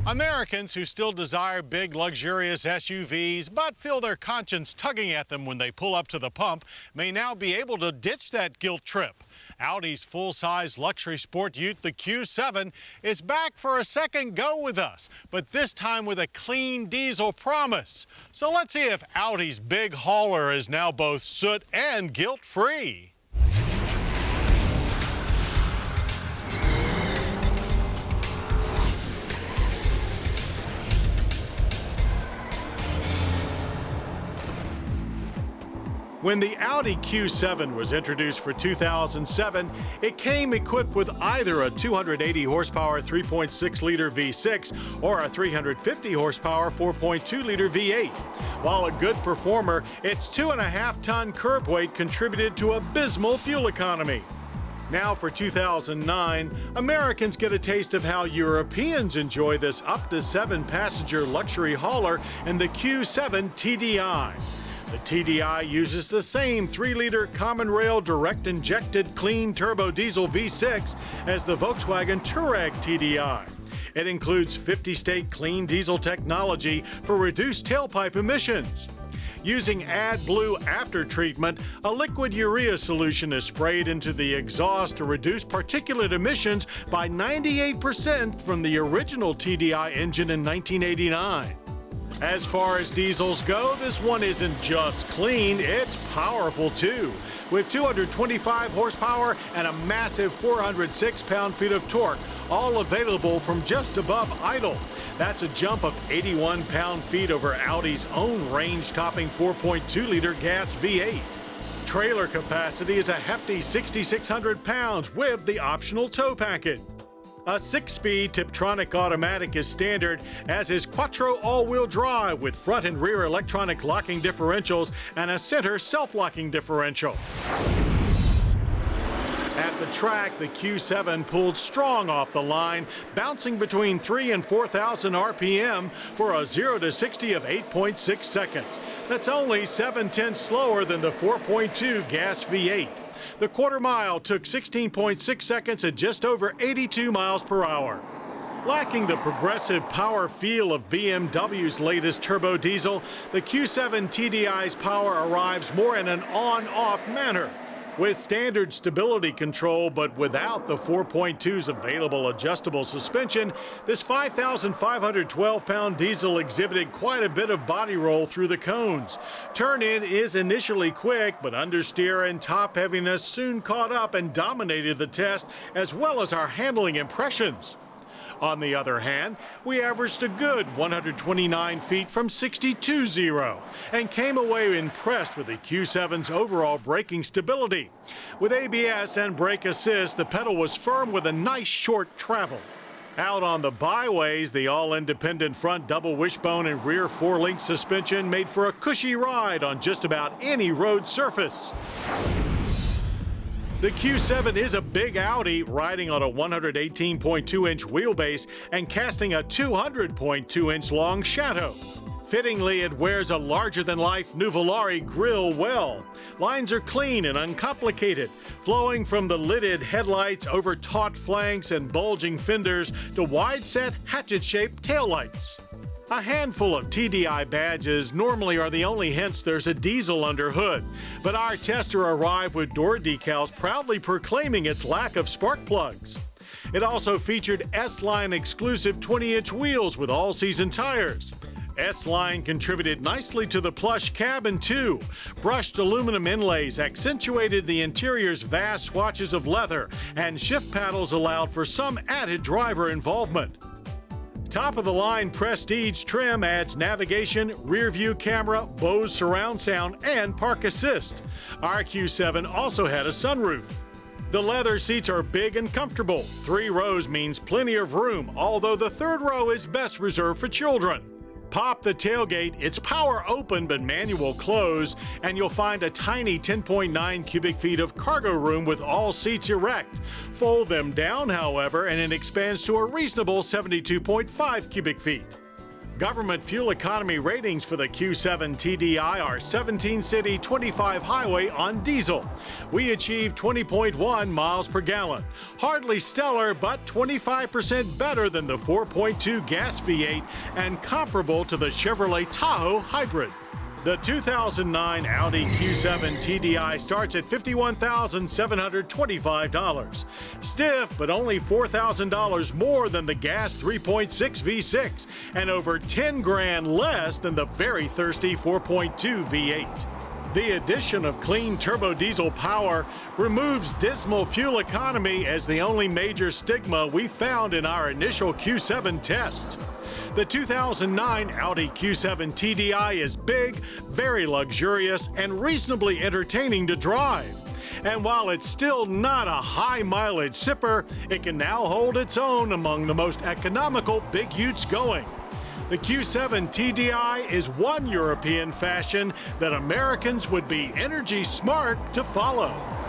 Americans who still desire big, luxurious SUVs but feel their conscience tugging at them when they pull up to the pump may now be able to ditch that guilt trip. Audi's full-size luxury sport ute, the Q7, is back for a second go with us, but this time with a clean diesel promise. So let's see if Audi's big hauler is now both soot and guilt-free. When the Audi Q7 was introduced for 2007, it came equipped with either a 280 horsepower 3.6-liter V6 or a 350 horsepower 4.2-liter V8. While a good performer, its 2.5-ton curb weight contributed to abysmal fuel economy. Now for 2009, Americans get a taste of how Europeans enjoy this up to 7-passenger luxury hauler in the Q7 TDI. The TDI uses the same 3-liter common rail direct-injected clean turbo diesel V6 as the Volkswagen Touareg TDI. It includes 50-state clean diesel technology for reduced tailpipe emissions. Using AdBlue after-treatment, a liquid urea solution is sprayed into the exhaust to reduce particulate emissions by 98% from the original TDI engine in 1989. As far as diesels go, this one isn't just clean, it's powerful too. With 225 horsepower and a massive 406 pound-feet of torque, all available from just above idle. That's a jump of 81 pound-feet over Audi's own range-topping 4.2-liter gas V8. Trailer capacity is a hefty 6,600 pounds with the optional tow package. A 6-speed Tiptronic automatic is standard, as is Quattro all-wheel drive with front and rear electronic locking differentials and a center self-locking differential. At the track, the Q7 pulled strong off the line, bouncing between 3,000 and 4,000 RPM for a 0 to 60 of 8.6 seconds. That's only 0.7 slower than the 4.2 gas V8. The quarter mile took 16.6 seconds at just over 82 miles per hour. Lacking the progressive power feel of BMW's latest turbo diesel, the Q7 TDI's power arrives more in an on-off manner. With standard stability control but without the 4.2's available adjustable suspension, this 5,512-pound diesel exhibited quite a bit of body roll through the cones. Turn-in is initially quick, but understeer and top heaviness soon caught up and dominated the test, as well as our handling impressions. On the other hand, we averaged a good 129 feet from 62.0 and came away impressed with the Q7's overall braking stability. With ABS and brake assist, the pedal was firm with a nice short travel. Out on the byways, the all-independent front double wishbone and rear 4-link suspension made for a cushy ride on just about any road surface. The Q7 is a big Audi, riding on a 118.2-inch wheelbase and casting a 200.2-inch long shadow. Fittingly, it wears a larger-than-life Nuvolari grille well. Lines are clean and uncomplicated, flowing from the lidded headlights over taut flanks and bulging fenders to wide-set hatchet-shaped taillights. A handful of TDI badges normally are the only hints there's a diesel under hood, but our tester arrived with door decals proudly proclaiming its lack of spark plugs. It also featured S-Line exclusive 20-inch wheels with all-season tires. S-Line contributed nicely to the plush cabin too. Brushed aluminum inlays accentuated the interior's vast swatches of leather, and shift paddles allowed for some added driver involvement. Top-of-the-line Prestige trim adds navigation, rear-view camera, Bose surround sound, and park assist. Our Q7 also had a sunroof. The leather seats are big and comfortable. 3 rows means plenty of room, although the 3rd row is best reserved for children. Pop the tailgate, it's power open but manual close, and you'll find a tiny 10.9 cubic feet of cargo room with all seats erect. Fold them down, however, and it expands to a reasonable 72.5 cubic feet. Government fuel economy ratings for the Q7 TDI are 17 city, 25 highway on diesel. We achieved 20.1 miles per gallon. Hardly stellar, but 25% better than the 4.2 gas V8 and comparable to the Chevrolet Tahoe hybrid. The 2009 Audi Q7 TDI starts at $51,725. Stiff, but only $4,000 more than the gas 3.6 V6 and over 10 grand less than the very thirsty 4.2 V8. The addition of clean turbo diesel power removes dismal fuel economy as the only major stigma we found in our initial Q7 test. The 2009 Audi Q7 TDI is big, very luxurious, and reasonably entertaining to drive. And while it's still not a high-mileage sipper, it can now hold its own among the most economical big utes going. The Q7 TDI is one European fashion that Americans would be energy smart to follow.